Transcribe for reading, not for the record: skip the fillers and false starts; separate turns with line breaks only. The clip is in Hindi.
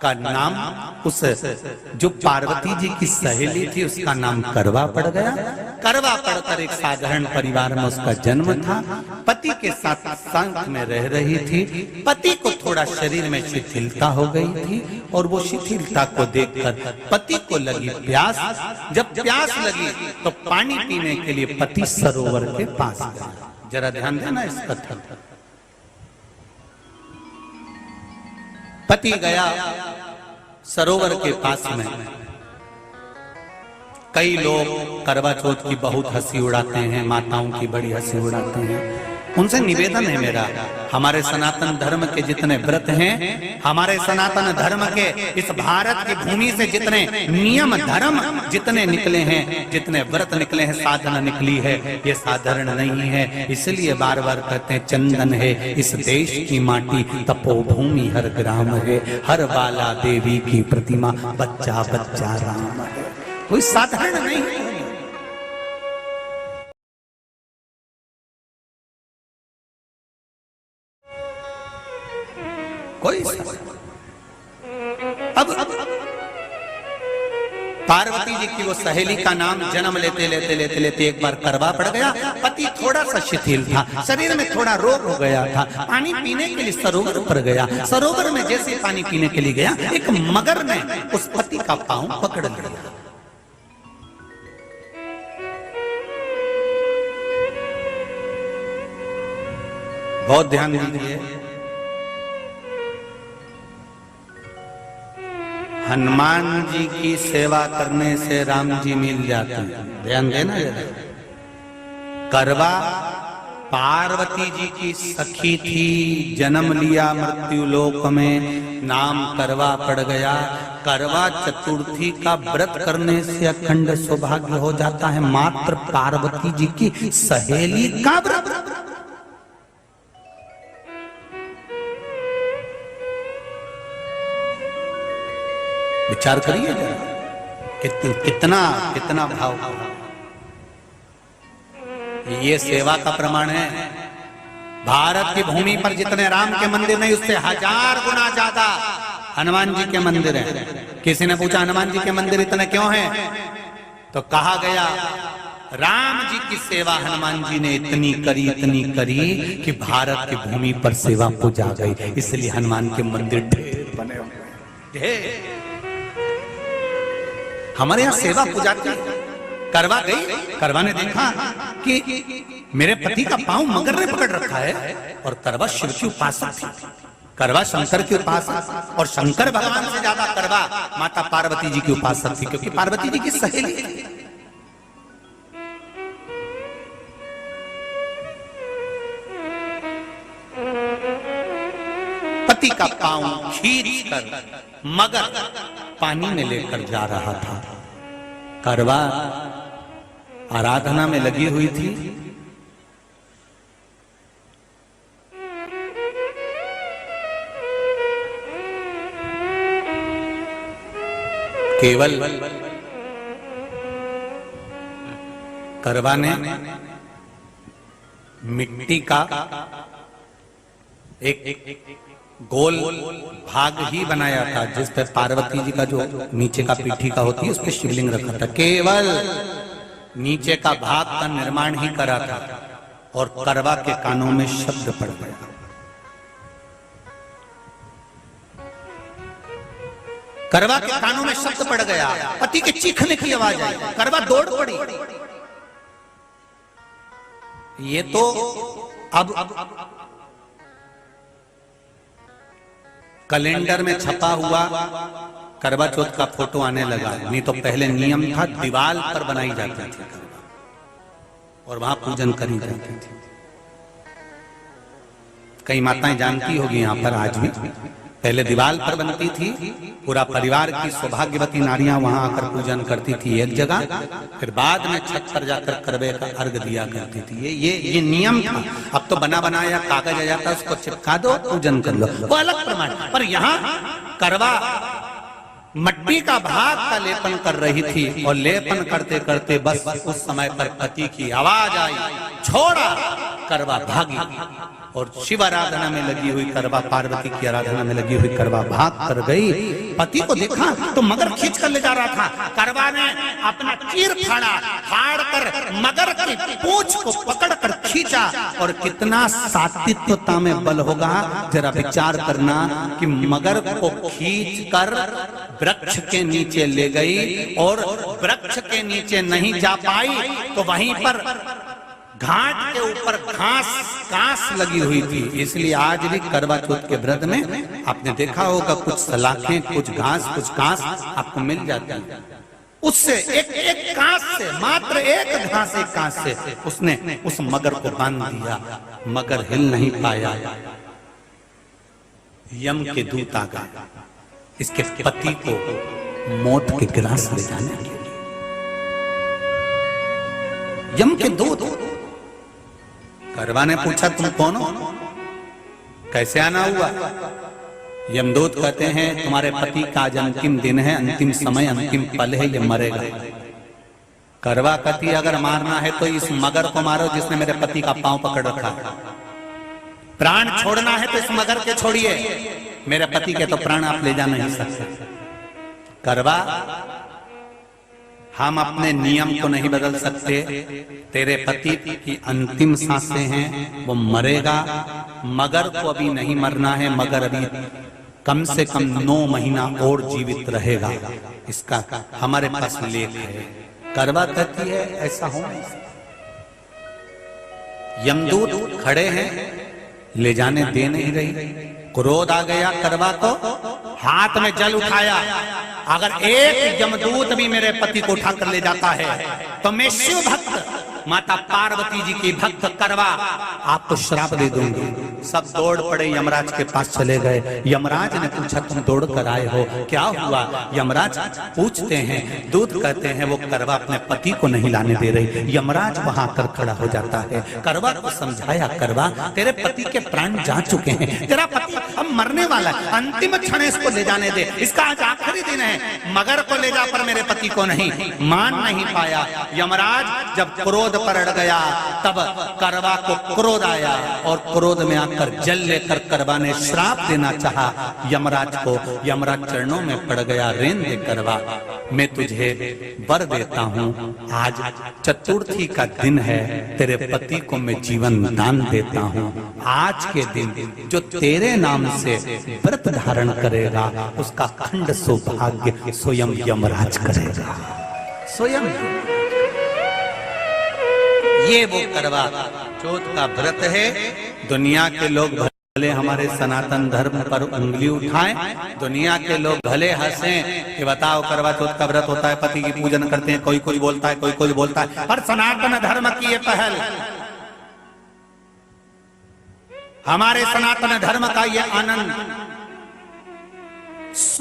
का नाम उस जो पार्वती जी की सहेली थी उसका नाम करवा पड़ गया। करवा पड़कर एक साधारण परिवार में उसका जन्म था। पति के साथ संग में रह रही थी। पति को थोड़ा शरीर में शिथिलता हो गई थी और वो शिथिलता को देखकर पति को लगी प्यास। जब प्यास लगी तो पानी पीने के लिए पति सरोवर के पास गया। जरा ध्यान देना इस कथन पर। पति गया सरोवर के पास में। कई लोग करवा चौथ की बहुत हंसी उड़ाते हैं, माताओं की बड़ी हंसी उड़ाते हैं। उनसे निवेदन है मेरा, हमारे सनातन धर्म के जितने व्रत हैं, हमारे सनातन धर्म के इस भारत की भूमि से जितने नियम धर्म जितने निकले हैं, जितने व्रत निकले हैं, साधना निकली है, ये साधारण नहीं है। इसलिए बार बार कहते हैं चंदन है इस देश की माटी, तपोभूमि हर ग्राम है, हर बाला देवी की प्रतिमा, बच्चा बच्चा राम है। कोई साधारण नहीं है। कोई अब पार्वती जी की वो सहेली का नाम जन्म लेते लेते लेते लेते एक बार करवा पड़ गया। पति थोड़ा सा शिथिल था, शरीर में थोड़ा रोग हो गया था। पानी पीने के लिए सरोवर पर गया। सरोवर में जैसे पानी पीने के लिए गया, एक मगर ने उस पति का पांव पकड़ लिया। बहुत ध्यान दीजिए। हनुमान जी की सेवा करने से राम जी मिल जाते हैं। ध्यान देना जरा। करवा पार्वती जी की सखी थी, जन्म लिया मृत्यु लोक में, नाम करवा पड़ गया। करवा चतुर्थी का व्रत करने से अखंड सौभाग्य हो जाता है। मात्र पार्वती जी की सहेली का व्रत। विचार करिए जरा, कितना भाव। ये सेवा का प्रमाण है। भारत की भूमि पर जितने राम के मंदिर नहीं, उससे 1000 गुना ज्यादा हनुमान जी के मंदिर हैं। किसी ने पूछा हनुमान जी के मंदिर इतने क्यों हैं, तो कहा गया राम जी की सेवा हनुमान जी ने इतनी करी कि भारत की भूमि पर सेवा पूजा गई। इसलिए हनुमान के मंदिर ढेर बने हुए हैं। हमारे यहाँ सेवा पूजा की। करवा गई, करवा ने देखा कि मेरे पति का पांव मगर ने पकड़ रखा है, और करवा शिव की उपासक थी। करवा शंकर की उपासक, और शंकर भगवान से ज्यादा करवा माता पार्वती जी की उपासक थी, क्योंकि पार्वती जी की सहेली थी। पति का पांव खींच कर मगर पानी में लेकर जा रहा था। करवा आराधना में लगी हुई थी। केवल करवा ने मिट्टी का एक गोल भाग ही बनाया था, जिस पे पार्वती जी का जो नीचे का पीठी का होती है उस पे शिवलिंग रखा था। केवल नीचे का भाग का निर्माण ही करा था, और करवा के कानों में शब्द पड़ गया। करवा के कानों में शब्द पड़ गया, पति के चीखने की आवाज आई। करवा दौड़ पड़ी। ये तो अब कैलेंडर में छपा हुआ करवा चौथ का फोटो आने लगा, नहीं तो पहले नियम था दीवार पर बनाई जाती थी और वहां पूजन करी जाती थी। कई माताएं जानती होगी यहाँ पर आज भी, पहले दीवार पर बनती थी, पूरा परिवार की सौभाग्यवती नारियां वहां आकर पूजन करती थी एक जगह, फिर बाद में छत पर जाकर करवे का अर्घ दिया करती थी। ये नियम था। अब तो बना बनाया कागज आ जाता है, उसको चिपका दो, पूजन कर लो, वो अलग प्रमाण। पर यहाँ करवा मट्टी का भाग का लेपन कर रही थी और लेपन करते करते बस उस समय पर पति की आवाज आई, छोड़ा। करवा भागी और शिव आराधना में लगी हुई करवा, पार्वती की आराधना में लगी हुई करवा भाग कर गई। पति को देखा तो मगर खींच कर ले जा रहा था। करवा ने अपना चीर फाड़ कर मगर की पूंछ को पकड़ कर खींचा। और कितना सात्विकता में बल होगा, जरा विचार करना कि मगर को खींच कर वृक्ष के नीचे ले गई और वृक्ष के नीचे नहीं जा पाई तो वहीं पर घाट के ऊपर घास लगी हुई थी। इसलिए आज भी करवा चौथ के व्रत में आपने देखा होगा कुछ सलाखें, कुछ घास आपको मिल जाती है। उससे एक घास से, मात्र एक घास, एक घास से उसने उस मगर को बांध दिया। मगर हिल नहीं पाया। यम के दूत आ गए इसके पति को मौत के गिलास ले जाने के लिए। यम के दूत। करवा ने पूछा तुम कौन हो, कैसे आना हुआ? यमदूत कहते हैं तुम्हारे पति का आज अंतिम दिन है, अंतिम समय, अंतिम पल है, ये मरेगा। करवा कहती अगर मारना है तो इस मगर को मारो जिसने मेरे पति का पांव पकड़ रखा। प्राण छोड़ना है तो इस मगर के छोड़िए, मेरे पति के तो प्राण आप ले जा नहीं सकते। करवा, हम अपने नियम को नहीं बदल सकते। तेरे पति की अंतिम सांसें हैं, वो मरेगा। मगर को अभी नहीं मरना है, मगर अभी कम से कम 9 महीना और जीवित रहेगा। इसका हमारे पास लेख है। करवा कहती है ऐसा हो नहीं सकता। यमदूत खड़े हैं, ले जाने दे नहीं रही। क्रोध आ गया करवा को, हाथ में जल उठाया। अगर एक यमदूत भी मेरे पति को उठाकर ले जाता है तो मैं शिव भक्त माता पार्वती जी की भक्त करवा आपको श्राप दे दूंगी। सब दौड़ पड़े, यमराज के पास चले गए। यमराज ने पूछा तुम दौड़ कर आए हो, क्या हुआ? यमराज पूछते हैं, दूत कहते हैं वो करवा अपने पति को नहीं लाने दे रही। यमराज वहां कर खड़ा हो जाता है। करवा को समझाया, करवा तेरे पति के प्राण जा चुके हैं, तेरा पति अब मरने वाला है, अंतिम क्षण इसको ले जाने दे, इसका आज आखिरी दिन है। मगर को ले जा पर मेरे पति को नहीं। मान नहीं पाया। यमराज जब क्रोध पर अड़ गया तब करवा को क्रोध आया और क्रोध में आकर जल लेकर करवा ने श्राप देना चाहा यमराज को। यमराज चरणों में पड़ गया, रेन दे करवा, मैं तुझे वर देता हूँ, आज चतुर्थी का दिन है, तेरे पति को मैं जीवन दान देता हूँ। आज के दिन जो तेरे नाम से व्रत धारण करेगा उसका खंड सौभाग्य स्वयं यमराज करेगा। स्वयं ये वो करवा चौथ का व्रत है। दुनिया के लोग भले हमारे सनातन धर्म पर उंगली उठाएं, दुनिया के लोग भले हंसें कि बताओ करवा चौथ का व्रत होता है, पति की पूजन करते हैं, कोई बोलता है, कोई बोलता है, पर सनातन धर्म की ये पहल, हमारे सनातन धर्म का ये आनंद